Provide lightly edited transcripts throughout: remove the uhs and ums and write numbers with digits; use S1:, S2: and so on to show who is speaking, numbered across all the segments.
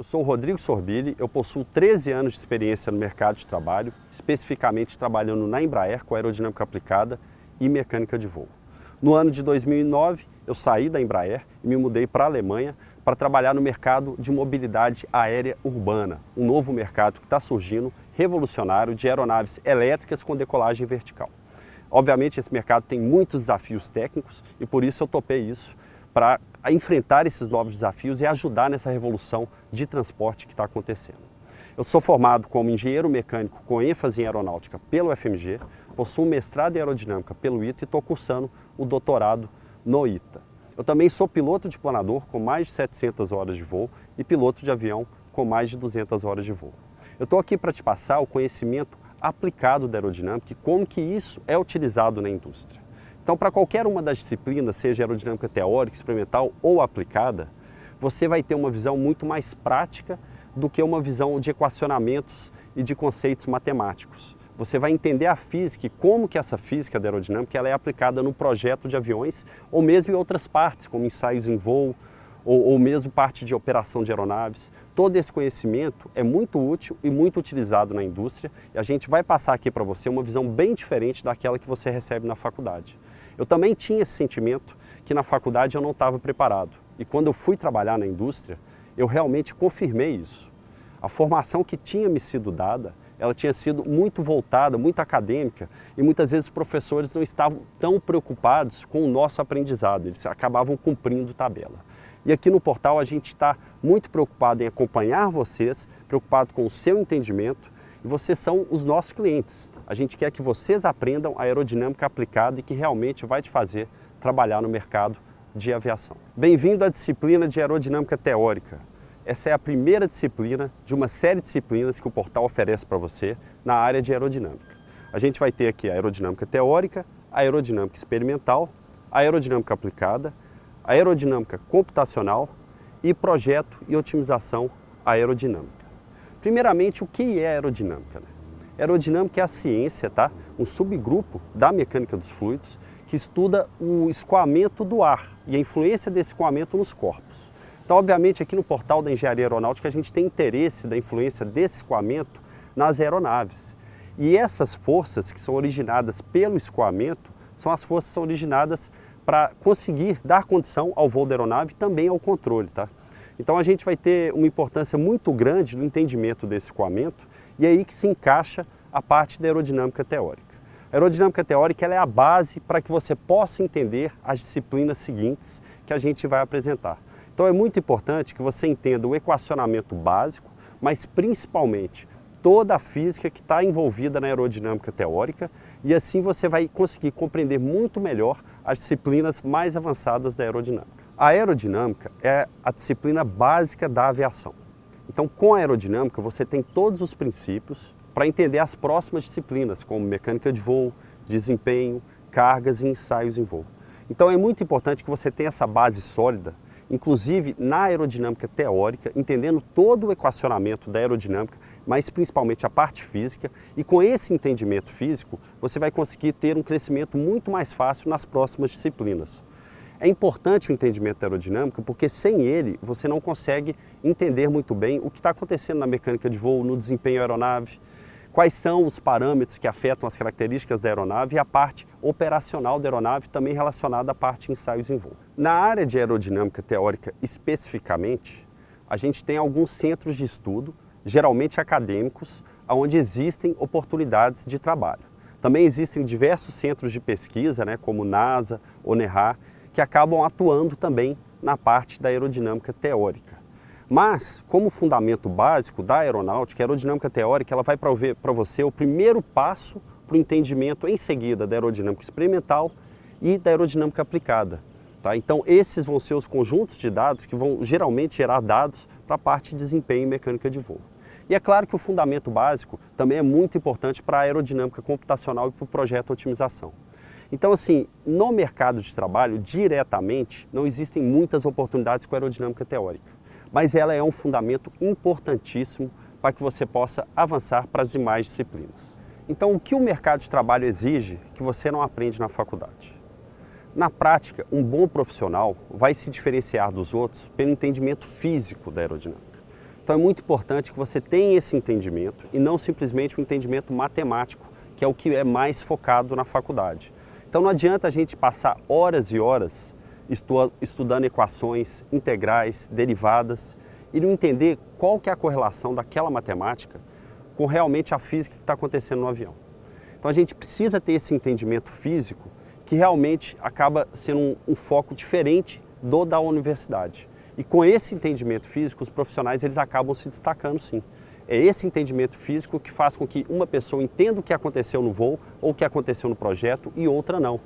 S1: Eu sou o Rodrigo Sorbili, eu possuo 13 anos de experiência no mercado de trabalho, especificamente trabalhando na Embraer com aerodinâmica aplicada e mecânica de voo. No ano de 2009, eu saí da Embraer e me mudei para a Alemanha para trabalhar no mercado de mobilidade aérea urbana, um novo mercado que está surgindo, revolucionário, de aeronaves elétricas com decolagem vertical. Obviamente esse mercado tem muitos desafios técnicos e por isso eu topei isso, para enfrentar esses novos desafios e ajudar nessa revolução de transporte que está acontecendo. Eu sou formado como engenheiro mecânico com ênfase em aeronáutica pelo FMG, possuo mestrado em aerodinâmica pelo ITA e estou cursando o doutorado no ITA. Eu também sou piloto de planador com mais de 700 horas de voo e piloto de avião com mais de 200 horas de voo. Eu estou aqui para te passar o conhecimento aplicado da aerodinâmica e como que isso é utilizado na indústria. Então, para qualquer uma das disciplinas, seja aerodinâmica teórica, experimental ou aplicada, você vai ter uma visão muito mais prática do que uma visão de equacionamentos e de conceitos matemáticos. Você vai entender a física e como que essa física da aerodinâmica ela é aplicada no projeto de aviões ou mesmo em outras partes, como ensaios em voo ou mesmo parte de operação de aeronaves. Todo esse conhecimento é muito útil e muito utilizado na indústria e a gente vai passar aqui para você uma visão bem diferente daquela que você recebe na faculdade. Eu também tinha esse sentimento que na faculdade eu não estava preparado e quando eu fui trabalhar na indústria, eu realmente confirmei isso. A formação que tinha me sido dada, ela tinha sido muito voltada, muito acadêmica e muitas vezes os professores não estavam tão preocupados com o nosso aprendizado, eles acabavam cumprindo tabela. E aqui no portal a gente está muito preocupado em acompanhar vocês, preocupado com o seu entendimento e vocês são os nossos clientes. A gente quer que vocês aprendam a aerodinâmica aplicada e que realmente vai te fazer trabalhar no mercado de aviação. Bem-vindo à disciplina de aerodinâmica teórica. Essa é a primeira disciplina de uma série de disciplinas que o portal oferece para você na área de aerodinâmica. A gente vai ter aqui a aerodinâmica teórica, a aerodinâmica experimental, a aerodinâmica aplicada, a aerodinâmica computacional e projeto e otimização aerodinâmica. Primeiramente, o que é aerodinâmica? Aerodinâmica é a ciência, tá? Um subgrupo da mecânica dos fluidos que estuda o escoamento do ar e a influência desse escoamento nos corpos. Então, obviamente, aqui no portal da Engenharia Aeronáutica a gente tem interesse da influência desse escoamento nas aeronaves. E essas forças que são originadas pelo escoamento são as forças que são originadas para conseguir dar condição ao voo da aeronave e também ao controle, tá? Então a gente vai ter uma importância muito grande no entendimento desse escoamento e é aí que se encaixa a parte da aerodinâmica teórica. A aerodinâmica teórica ela é a base para que você possa entender as disciplinas seguintes que a gente vai apresentar. Então é muito importante que você entenda o equacionamento básico, mas principalmente toda a física que está envolvida na aerodinâmica teórica e assim você vai conseguir compreender muito melhor as disciplinas mais avançadas da aerodinâmica. A aerodinâmica é a disciplina básica da aviação. Então, com a aerodinâmica, você tem todos os princípios para entender as próximas disciplinas, como mecânica de voo, desempenho, cargas e ensaios em voo. Então, é muito importante que você tenha essa base sólida, inclusive na aerodinâmica teórica, entendendo todo o equacionamento da aerodinâmica, mas principalmente a parte física, e com esse entendimento físico, você vai conseguir ter um crescimento muito mais fácil nas próximas disciplinas. É importante o entendimento da aerodinâmica porque sem ele você não consegue entender muito bem o que está acontecendo na mecânica de voo, no desempenho da aeronave, quais são os parâmetros que afetam as características da aeronave e a parte operacional da aeronave também relacionada à parte de ensaios em voo. Na área de aerodinâmica teórica especificamente, a gente tem alguns centros de estudo, geralmente acadêmicos, onde existem oportunidades de trabalho. Também existem diversos centros de pesquisa, como NASA, ONERA, que acabam atuando também na parte da aerodinâmica teórica. Mas, como fundamento básico da aeronáutica, a aerodinâmica teórica ela vai prover para você o primeiro passo para o entendimento em seguida da aerodinâmica experimental e da aerodinâmica aplicada. Tá? Então, esses vão ser os conjuntos de dados que vão geralmente gerar dados para a parte de desempenho e mecânica de voo. E é claro que o fundamento básico também é muito importante para a aerodinâmica computacional e para o projeto otimização. Então, assim, no mercado de trabalho, diretamente, não existem muitas oportunidades com a aerodinâmica teórica, mas ela é um fundamento importantíssimo para que você possa avançar para as demais disciplinas. Então, o que o mercado de trabalho exige que você não aprende na faculdade? Na prática, um bom profissional vai se diferenciar dos outros pelo entendimento físico da aerodinâmica. Então, Então é muito importante que você tenha esse entendimento e não simplesmente um entendimento matemático, que é o que é mais focado na faculdade. Então não adianta a gente passar horas e horas estudando equações integrais, derivadas, e não entender qual que é a correlação daquela matemática com realmente a física que está acontecendo no avião. Então a gente precisa ter esse entendimento físico que realmente acaba sendo um foco diferente do da universidade. E com esse entendimento físico, os profissionais eles acabam se destacando sim. É esse entendimento físico que faz com que uma pessoa entenda o que aconteceu no voo ou o que aconteceu no projeto e outra não.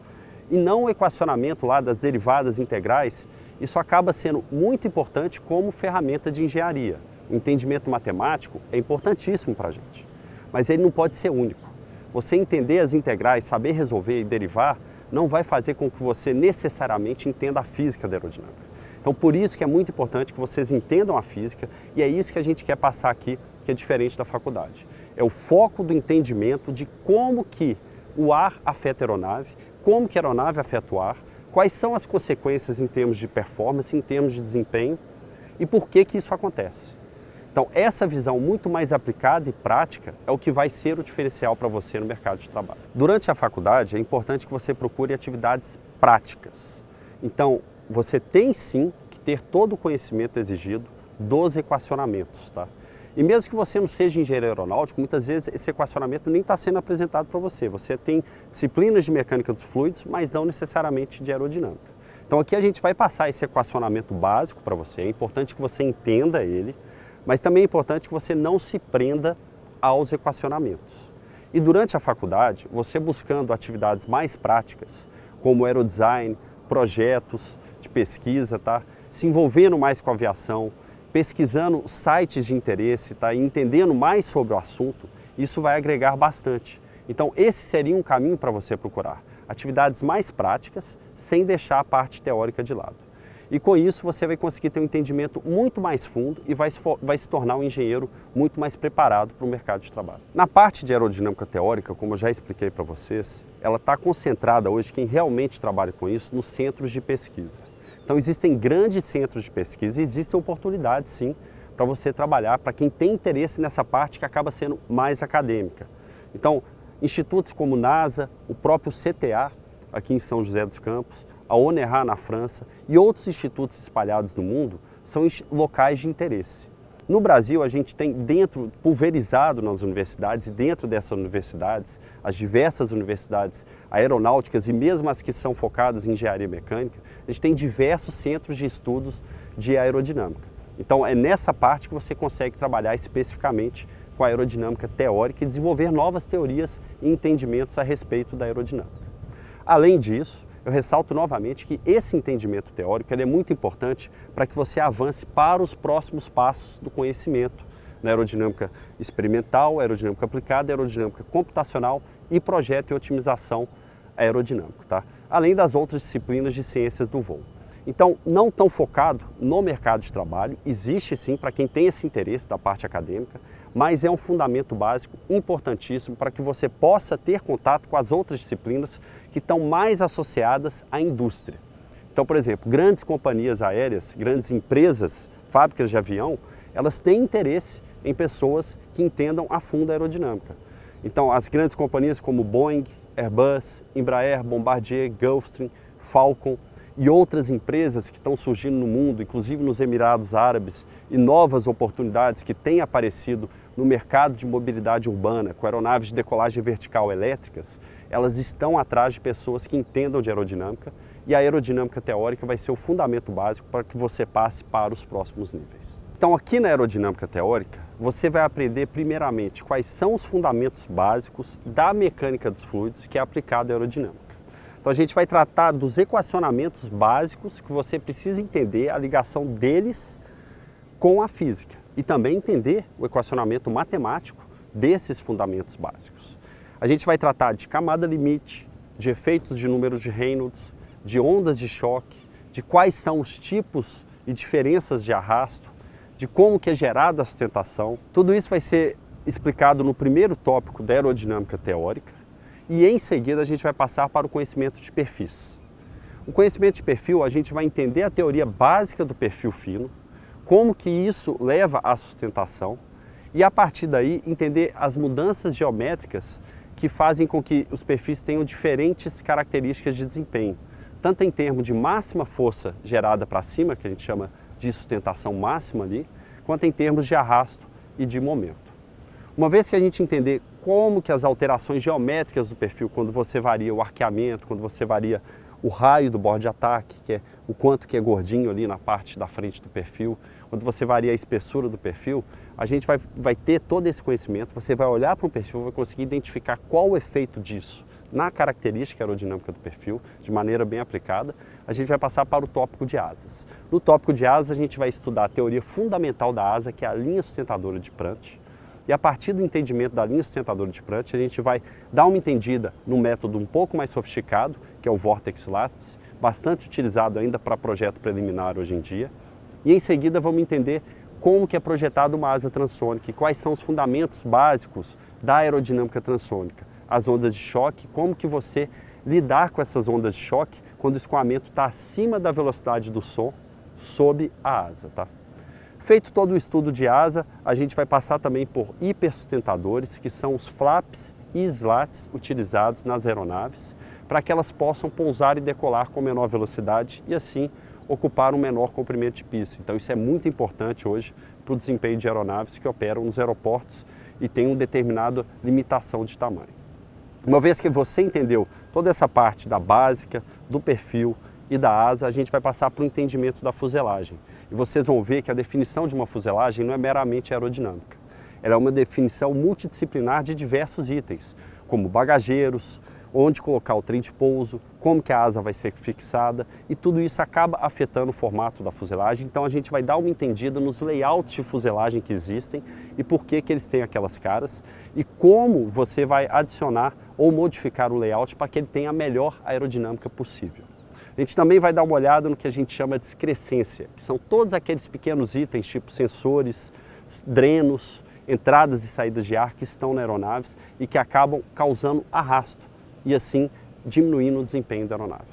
S1: E não o equacionamento lá das derivadas integrais, isso acaba sendo muito importante como ferramenta de engenharia. O entendimento matemático é importantíssimo para a gente, mas ele não pode ser único. Você entender as integrais, saber resolver e derivar, não vai fazer com que você necessariamente entenda a física da aerodinâmica. Então, por isso que é muito importante que vocês entendam a física e é isso que a gente quer passar aqui, que é diferente da faculdade. É o foco do entendimento de como que o ar afeta a aeronave, como que a aeronave afeta o ar, quais são as consequências em termos de performance, em termos de desempenho e por que que isso acontece. Então, essa visão muito mais aplicada e prática é o que vai ser o diferencial para você no mercado de trabalho. Durante a faculdade, é importante que você procure atividades práticas. Então, você tem sim que ter todo o conhecimento exigido dos equacionamentos, tá? E mesmo que você não seja engenheiro aeronáutico, muitas vezes esse equacionamento nem está sendo apresentado para você. Você tem disciplinas de mecânica dos fluidos, mas não necessariamente de aerodinâmica. Então aqui a gente vai passar esse equacionamento básico para você, é importante que você entenda ele, mas também é importante que você não se prenda aos equacionamentos. E durante a faculdade, você buscando atividades mais práticas, como aerodesign, projetos de pesquisa, tá? Se envolvendo mais com a aviação, pesquisando sites de interesse, tá? E entendendo mais sobre o assunto, isso vai agregar bastante. Então esse seria um caminho para você procurar. Atividades mais práticas, sem deixar a parte teórica de lado. E com isso você vai conseguir ter um entendimento muito mais fundo e vai se tornar um engenheiro muito mais preparado para o mercado de trabalho. Na parte de aerodinâmica teórica, como eu já expliquei para vocês, ela está concentrada hoje, quem realmente trabalha com isso, nos centros de pesquisa. Então existem grandes centros de pesquisa e existem oportunidades sim para você trabalhar, para quem tem interesse nessa parte que acaba sendo mais acadêmica. Então, institutos como NASA, o próprio CTA, aqui em São José dos Campos, a ONERA na França e outros institutos espalhados no mundo são locais de interesse. No Brasil, a gente tem pulverizado nas universidades e dentro dessas universidades, as diversas universidades aeronáuticas e mesmo as que são focadas em engenharia mecânica, a gente tem diversos centros de estudos de aerodinâmica. Então é nessa parte que você consegue trabalhar especificamente com a aerodinâmica teórica e desenvolver novas teorias e entendimentos a respeito da aerodinâmica. Além disso, eu ressalto novamente que esse entendimento teórico ele é muito importante para que você avance para os próximos passos do conhecimento na aerodinâmica experimental, aerodinâmica aplicada, aerodinâmica computacional e projeto e otimização aerodinâmico, tá? Além das outras disciplinas de ciências do voo. Então, não tão focado no mercado de trabalho, existe sim para quem tem esse interesse da parte acadêmica, mas é um fundamento básico importantíssimo para que você possa ter contato com as outras disciplinas que estão mais associadas à indústria. Então, por exemplo, grandes companhias aéreas, grandes empresas, fábricas de avião, elas têm interesse em pessoas que entendam a fundo a aerodinâmica. Então, as grandes companhias como Boeing, Airbus, Embraer, Bombardier, Gulfstream, Falcon e outras empresas que estão surgindo no mundo, inclusive nos Emirados Árabes, e novas oportunidades que têm aparecido no mercado de mobilidade urbana, com aeronaves de decolagem vertical elétricas, elas estão atrás de pessoas que entendam de aerodinâmica e a aerodinâmica teórica vai ser o fundamento básico para que você passe para os próximos níveis. Então aqui na aerodinâmica teórica, você vai aprender primeiramente quais são os fundamentos básicos da mecânica dos fluidos que é aplicada à aerodinâmica. Então a gente vai tratar dos equacionamentos básicos que você precisa entender a ligação deles com a física e também entender o equacionamento matemático desses fundamentos básicos. A gente vai tratar de camada limite, de efeitos de números de Reynolds, de ondas de choque, de quais são os tipos e diferenças de arrasto, de como que é gerada a sustentação. Tudo isso vai ser explicado no primeiro tópico da aerodinâmica teórica. E em seguida a gente vai passar para o conhecimento de perfis. O conhecimento de perfil, a gente vai entender a teoria básica do perfil fino, como que isso leva à sustentação e a partir daí entender as mudanças geométricas que fazem com que os perfis tenham diferentes características de desempenho, tanto em termos de máxima força gerada para cima, que a gente chama de sustentação máxima ali, quanto em termos de arrasto e de momento. Uma vez que a gente entender como que as alterações geométricas do perfil, quando você varia o arqueamento, quando você varia o raio do borde de ataque, que é o quanto que é gordinho ali na parte da frente do perfil, quando você varia a espessura do perfil, a gente vai ter todo esse conhecimento, você vai olhar para um perfil, vai conseguir identificar qual o efeito disso na característica aerodinâmica do perfil, de maneira bem aplicada. A gente vai passar para o tópico de asas. No tópico de asas, a gente vai estudar a teoria fundamental da asa, que é a linha sustentadora de Prandtl. E a partir do entendimento da linha sustentadora de Prandtl, a gente vai dar uma entendida num método um pouco mais sofisticado, que é o Vortex Lattice, bastante utilizado ainda para projeto preliminar hoje em dia. E em seguida vamos entender como que é projetada uma asa transônica e quais são os fundamentos básicos da aerodinâmica transônica. As ondas de choque, como que você lidar com essas ondas de choque quando o escoamento está acima da velocidade do som sob a asa, tá? Feito todo o estudo de asa, a gente vai passar também por hipersustentadores, que são os flaps e slats utilizados nas aeronaves, para que elas possam pousar e decolar com menor velocidade e assim ocupar um menor comprimento de pista. Então isso é muito importante hoje para o desempenho de aeronaves que operam nos aeroportos e tem uma determinada limitação de tamanho. Uma vez que você entendeu toda essa parte da básica, do perfil e da asa, a gente vai passar para o entendimento da fuselagem. E vocês vão ver que a definição de uma fuselagem não é meramente aerodinâmica. Ela é uma definição multidisciplinar de diversos itens, como bagageiros, onde colocar o trem de pouso, como que a asa vai ser fixada, e tudo isso acaba afetando o formato da fuselagem. Então a gente vai dar uma entendida nos layouts de fuselagem que existem e por que eles têm aquelas caras e como você vai adicionar ou modificar o layout para que ele tenha a melhor aerodinâmica possível. A gente também vai dar uma olhada no que a gente chama de excrescência, que são todos aqueles pequenos itens, tipo sensores, drenos, entradas e saídas de ar que estão na aeronaves e que acabam causando arrasto e assim diminuindo o desempenho da aeronave.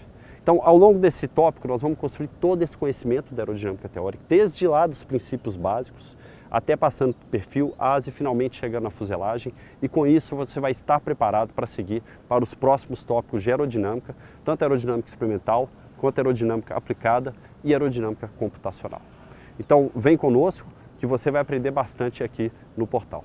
S1: Então, ao longo desse tópico, nós vamos construir todo esse conhecimento da aerodinâmica teórica, desde lá dos princípios básicos, até passando por perfil, asa e finalmente chegando na fuselagem. E com isso você vai estar preparado para seguir para os próximos tópicos de aerodinâmica, tanto aerodinâmica experimental, quanto aerodinâmica aplicada e aerodinâmica computacional. Então, vem conosco que você vai aprender bastante aqui no portal.